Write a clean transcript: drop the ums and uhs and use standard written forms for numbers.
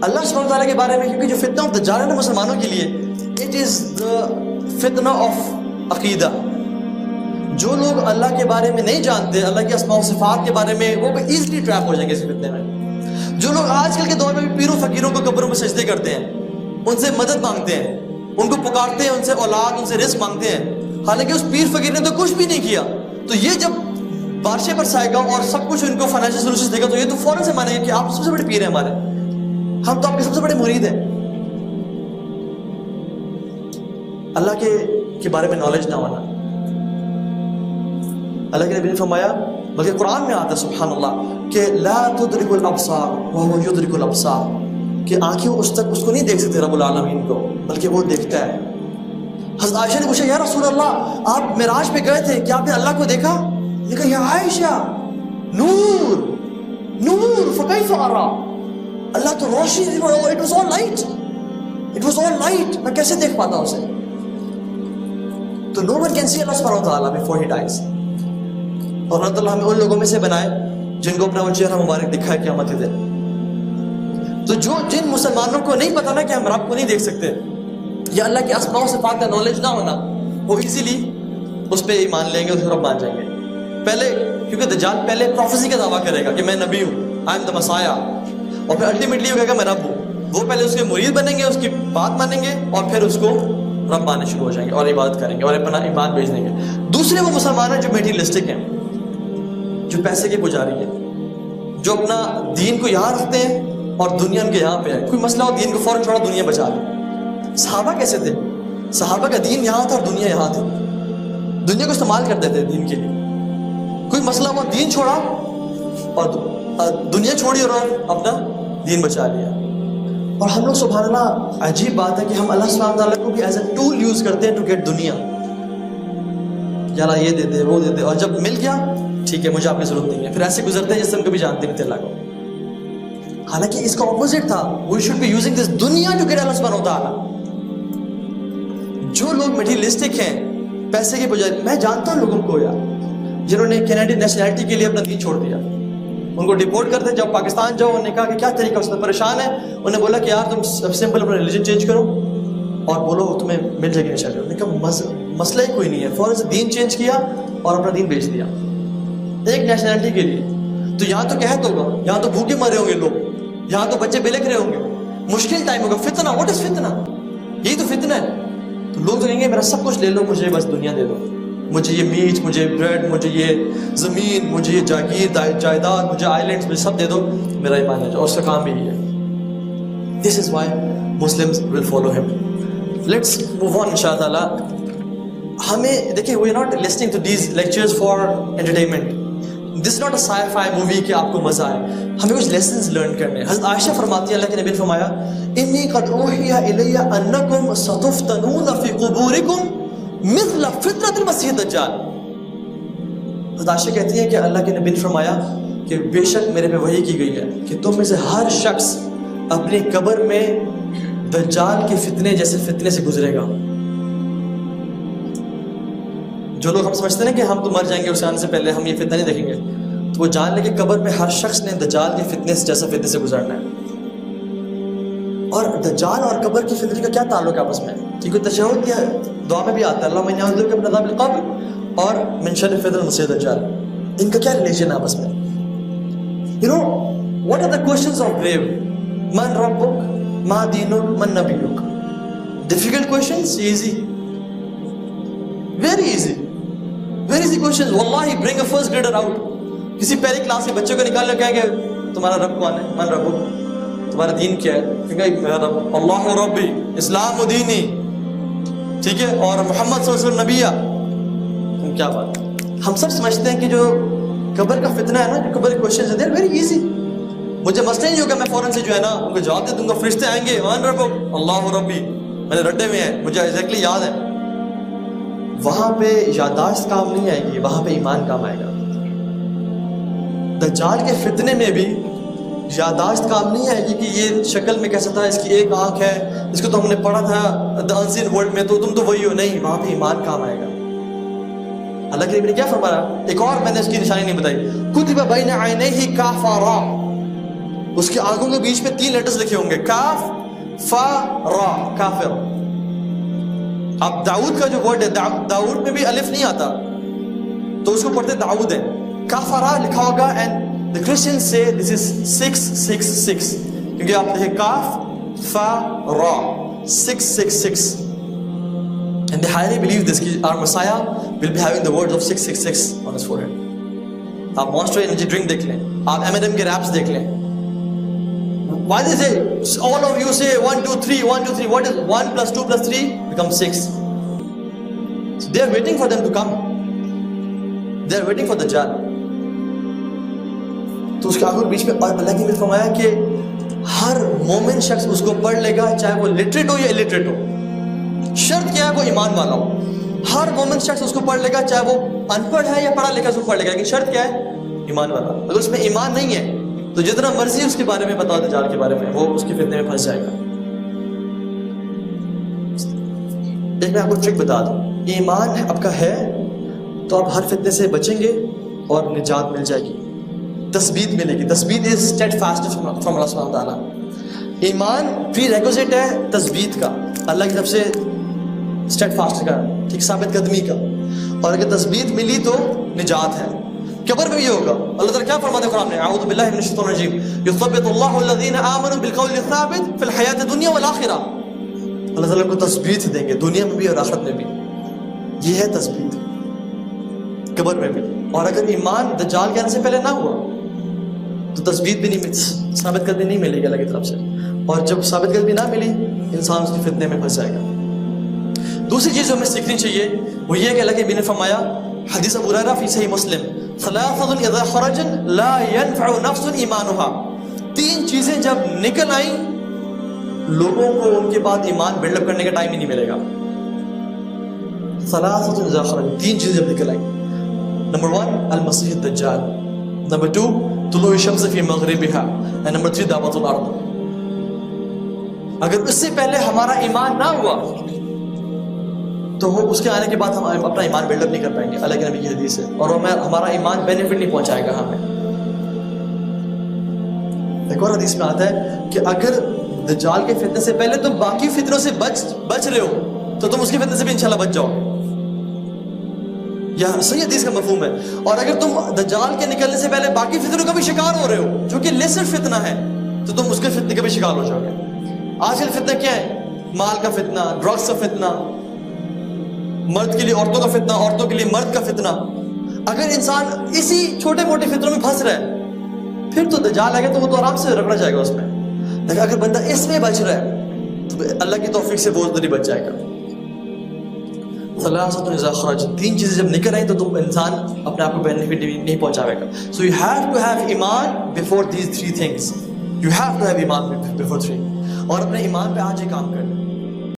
اللہ سبحانہ تعالیٰ کے بارے میں، کیونکہ جو فتنہ آف دجال ہے نا مسلمانوں کے لیے، اٹ از دا فتنہ آف عقیدہ. جو لوگ اللہ کے بارے میں نہیں جانتے، اللہ کے اسماء و صفات کے بارے میں، وہ ایزلی ٹریپ ہو جائیں گے اس فتنے میں. جو لوگ آج کل کے دور میں بھی پیروں فقیروں کو قبروں میں سجدے کرتے ہیں، ان سے مدد مانگتے ہیں، ان کو پکارتے ہیں، ان سے اولاد، ان سے رزق مانگتے ہیں، حالانکہ اس پیر فقیر نے تو کچھ بھی نہیں کیا، تو یہ جب بارشیں برسائے گا اور سب کچھ ان کو فائنینشیل سولوشن دے گا، تو یہ تو فوراً سے مانیں گے کہ آپ سب سے بڑے پیر ہیں ہمارے، ہم تو آپ کے سب سے بڑے مرید ہیں. اللہ کے بارے میں نالج نہ ہونا. اللہ کے نبی نے فرمایا، بلکہ قرآن میں آتا ہے سبحان اللہ کہ لا تدرک الابصار وهو یدرک الابصار، کہ آنکھیں اس کو نہیں دیکھ سکتے رب العالمین کو، بلکہ وہ دیکھتا ہے. حضرت عائشہ نے پوچھا یا رسول اللہ آپ معراج پہ گئے تھے، کیا آپ نے اللہ کو دیکھا؟ نے کہا یا عائشہ نور نور فکیف ارا، اللہ تو روشنی، it was all light, it was all light, میں کیسے دیکھ پاتا اسے؟ تو نو ون کین سی اللہ سبحانہ و تعالیٰ بیفور ہی ڈائز. اور اللہ تعالیٰ ہمیں ان لوگوں میں سے بنائے جن کو اپنا وہ چہرہ مبارک دکھائے قیامت کے دن. تو جن مسلمانوں کو نہیں پتا نا کہ ہم رب کو نہیں دیکھ سکتے، یا اللہ کے اسماء و صفات کا نالج نہ ہونا، وہ ایزیلی اس پہ ایمان لیں گے، اس کو رب مان جائیں گے. پہلے کیونکہ دجال پہلے پروفیسی کا دعویٰ کرے گا کہ میں نبی ہوں، آئی ایم دا مسایا، اور پھر الٹیمیٹلی وہ کہے گا میں رب ہوں. وہ پہلے اس کے مرید بنیں گے، اس کی بات مانیں گے، اور پھر اس کو رب ماننے شروع ہو جائیں گے اور عبادت کریں گے اور اپنا ایمان بیچ دیں گے. دوسرے وہ مسلمان ہیں جو میٹیریلسٹک ہیں، جو پیسے کے پجاری ہیں، جو اپنا دین کو یہاں رکھتے ہیں اور دنیا ان کے یہاں پہ ہے. کوئی مسئلہ ہو دین کو فوراً چھوڑا، دنیا بچا لے. صحابہ کیسے تھے؟ صحابہ کا دین یہاں تھا اور دنیا یہاں تھی، دنیا کو استعمال کرتے تھے دین کے لیے. کوئی مسئلہ ہوا دین چھوڑا اور دنیا چھوڑی اور اپنا دین بچا لیا. اور ہم لوگ سبحان اللہ عجیب بات ہے کہ ہم اللہ سبحانہ تعالیٰ کو بھی ایز اے ٹول یوز کرتے ہیں ٹو گیٹ دنیا. یار یہ دے دے وہ دے دے، اور جب مل گیا ٹھیک ہے مجھے آپ کی ضرورت نہیں ہے، پھر ایسے گزرتے ہیں جس سے ہم کبھی جانتے نہیں تھے اللہ کو. حالانکہ اس کا اپوزٹ تھا، we should be using this دنیا ٹو گیٹ اللہ سبحانہ تعالیٰ. جو لوگ میٹیریلسٹک ہیں، پیسے کے بجائے، میں جانتا ہوں لوگوں کو یار جنہوں نے کینیڈین نیشنلٹی کے لیے اپنا دین چھوڑ دیا. ان کو ڈپورٹ کرتے ہیں، جب پاکستان جاؤ انہوں نے کہا کہ کیا طریقہ، اس میں پریشان ہے، انہوں نے بولا کہ یار تم سمپل اپنا ریلیجن چینج کرو اور بولو تمہیں مل جائے گی نیشنلٹی. انہوں نے کہا مسئلہ ہی کوئی نہیں ہے، فوراً سے دین چینج کیا اور اپنا دین بیچ دیا ایک نیشنلٹی کے لیے. تو یہاں تو قحط ہوگا، یہاں تو بھوکے مرے ہوں گے لوگ، یہاں تو بچے بلک رہے ہوں گے، مشکل ٹائم ہوگا. فتنہ، واٹ از فتنہ؟ یہی تو فتنہ ہے. تو لوگ تو کہیں گے میرا سب کچھ لے لو، مجھے بس دنیا دے دو، مجھے یہ میٹ، مجھے بریڈ، مجھے یہ زمین، مجھے یہ جاگیر جائیداد، مجھے آئیلینڈس، مجھے سب دے دو، میرا ایمان ہے جو، اور اس کا کام بھی ہے. This is why Muslims will follow ہم. لیٹس موو آن انشاء اللہ. ہمیں دیکھیں we are not listening to these lectures for entertainment. This not a sci fi movie کہ آپ کو مزہ آئے، ہمیں کچھ لیسنز لرن کرنے ہیں. حضرت عائشہ فرماتی ہے اللہ کے نبی نے فرمایا انی قد اوحی الی انکم ستفتنون فی قبورکم مثل فتنۃ المسیح الدجال. حضرت عائشہ کہتی ہیں کہ اللہ کے نبی نے فرمایا کہ بے شک میرے پہ وحی کی گئی ہے کہ تم میں سے ہر شخص اپنی قبر میں دجال کے فتنے جیسے فتنے سے گزرے گا. جو لوگ ہم سمجھتے ہیں کہ ہم تو مر جائیں گے اس آنے سے پہلے ہم یہ فتنہ نہیں دیکھیں گے، تو وہ جان لے کہ قبر میں ہر شخص نے دجال کے فتنے سے جیسا فتنے سے گزرنا ہے. اور دجال اور قبر کی فتنے کا کیا تعلق ہے آپس میں؟ کیونکہ تشہد کی دعا میں بھی آتا ہے اللہم انی اعوذ بک من عذاب القبر اور من شر فتنۃ المسیح الدجال. ان کا کیا ریلیشن ہے آپس میں؟ You know what are the questions of grave? من ربک، ما دینک، من نبیک. Difficult questions, easy, very easy, very easy questions. واللہ bring a first grader out, کسی پہلی کلاس کے بچے کو نکال کر کہیں کہ تمہارا رب کون ہے؟ من ربک، تمہارا دین کیا ہے؟ کہ میرا رب اللہ ربی، اسلام و دینی، ٹھیک ہے، اور محمد صلی اللہ علیہ وسلم نبیہ. کیا بات. ہم سب سمجھتے ہیں کہ جو قبر کا فتنہ ہے نا، جو قبر کے کوسچنز ہیں، دے آر ویری ایزی. مجھے مسئلہ نہیں ہوگا میں فوراً سے جو ہے نا ان کو جواب دے دوں گا. فرشتے آئیں گے من ربک اللہ ربی، میں نے رٹے ہوئے ہیں، مجھے ایگزیکٹلی یاد ہے. وہاں پہ یادداشت کام نہیں آئے گی، وہاں پہ ایمان کام آئے گا. دجال کے فتنے میں بھی یادداشت کام نہیں آئے گی کہ یہ شکل میں کیسا تھا، اس کی ایک آنکھ ہے، اس کو تو ہم نے پڑھا تھا دی انسین ورلڈ میں، تو تم تو وہی ہو. نہیں، وہاں پہ ایمان کام آئے گا. اللہ کے نبی نے کیا فرمایا؟ ایک اور میں نے اس کی نشانی نہیں بتائی، کتب بین عینیہ کافرا، اس کی آنکھوں کے بیچ میں 3 لیٹرز لکھے ہوں گے, کاف فا را, کافر. اب داؤد کا جو ورڈ ہے, داؤد میں بھی الف نہیں آتا تو اس کو پڑھتے داؤد ہے. کافرا لکھا ہوگا and the Christians say this is 666 کیونکہ آپ دیکھیں کاف فا را 666 and they highly believe this our Messiah will be having the words of 666 on his forehead. آپ Monster Energy drink دیکھ لیں, آپ M&M کے raps دیکھ لیں. Why they say all of you say 1 2 3 1 2 3, what is 1 plus 2 plus 3 becomes 6? So they are waiting for them to come, they are waiting for the Dajjal. تو اس کے آنکھوں کے بیچ میں, اور اللہ کی نے فرمایا کہ ہر مومن شخص اس کو پڑھ لے گا, چاہے وہ لٹریٹ ہو یا الٹریٹ ہو. شرط کیا ہے, وہ ایمان والا ہو. ہر مومن شخص اس کو پڑھ لے گا, چاہے وہ ان پڑھ ہے یا پڑھا لکھا اس کو پڑھ لے گا, لیکن شرط کیا ہے, ایمان والا. اگر اس میں ایمان نہیں ہے تو جتنا مرضی اس کے بارے میں بتاؤ دجال کے بارے میں, وہ اس کی فتنے میں پھنس جائے گا. ایک میں آپ کو ٹرک بتا دوں, ایمان آپ کا ہے تو آپ ہر فتنے سے بچیں گے اور نجات مل جائے گی, تثبیت ملے گی. تثبیت از اسٹیڈ فاسٹ فرام اللہ سبحانہ تعالیٰ. ایمان پری ریکوزٹ ہے تثبیت کا, اللہ کی طرف سے اسٹیڈ فاسٹ کا, ٹھیک, ثابت قدمی کا. اور اگر تثبیت ملی تو نجات ہے. قبر میں بھی ہوگا. اللہ تعالیٰ کیا فرماتے ہیں قرآن میں, اعوذ باللہ من الشیطان الرجیم, یثبت اللہ الذین آمنوا بالقول الثابت فی الحیاۃ الدنیا والآخرہ. اللہ تعالیٰ کو تثبیت دیں گے دنیا میں بھی اور آخرت میں بھی. یہ ہے تثبیت قبر میں بھی. اور اگر ایمان دجال کے آنے سے پہلے نہ ہوا تو تثبیت بھی نہیں, ثابت قدمی نہیں ملے گی اللہ کی طرف سے. اور جب ثابت قدمی نہ ملی, انسان اس کے فتنے میں پھنس جائے گا. دوسری چیز جو ہمیں سیکھنی چاہیے وہ یہ کہ اللہ کے نبی نے فرمایا, حدیث ابو ہریرہ فی صحیح مسلم, ثلاثۃ اذا خرجن لا ينفع نفس ایمانها. 3 چیزیں جب نکل آئیں لوگوں کو ان کے بعد ایمان بلڈ اپ کرنے کا ٹائم ہی نہیں ملے گا. ثلاثۃ اذا خرجن, 3 چیزیں جب نکل آئیں. نمبر 1 المسیح الدجال, نمبر 2 طلوع الشمس فی مغربها, and نمبر 3 دعوت الارض. اگر اس سے پہلے ہمارا ایمان نہ ہوا تو وہ اس کے آنے کے بعد ہم اپنا ایمان بلڈ اپ نہیں کر پائیں گے. اللہ کے نبی کی حدیث ہے. اور ہمارا ایمان بینیفٹ نہیں پہنچائے گا ہمیں. ایک اور حدیث میں آتا ہے کہ اگر دجال کے فتنے سے پہلے تم باقی فتنوں سے بچ رہے ہو تو تم اس کے فتنے سے بھی انشاءاللہ بچ جاؤ گے. یہ صحیح حدیث کا مفہوم ہے. اور اگر تم دجال کے نکلنے سے پہلے باقی فتنوں کا بھی شکار ہو رہے ہو جو کہ لیسر فتنہ ہے تو تم اس کے فتنے کا بھی شکار ہو جاؤ گے. آج کل فتنہ کیا ہے, مال کا فتنہ, ڈرگس کا فتنہ, مرد کے لیے عورتوں کا فتنہ, عورتوں کے لیے مرد کا فتنہ. اگر انسان اسی چھوٹے موٹے فتنوں میں پھنس رہا ہے پھر تو دجال آئے گا تو وہ تو آرام سے رگڑا جائے گا اس میں. لیکن اگر بندہ اس میں بچ رہا ہے تو اللہ کی توفیق سے وہ ادھر ہی بچ جائے گا. ثلاثۃ اذا خرج, 3 چیزیں جب نکل آئیں تو تم انسان اپنے آپ کو بینیفٹ نہیں پہنچاوے گا. So you have to have ایمان before these 3 things. You have to have ایمان بفور 3. اور اپنے ایمان پہ آج ہی کام کرنا.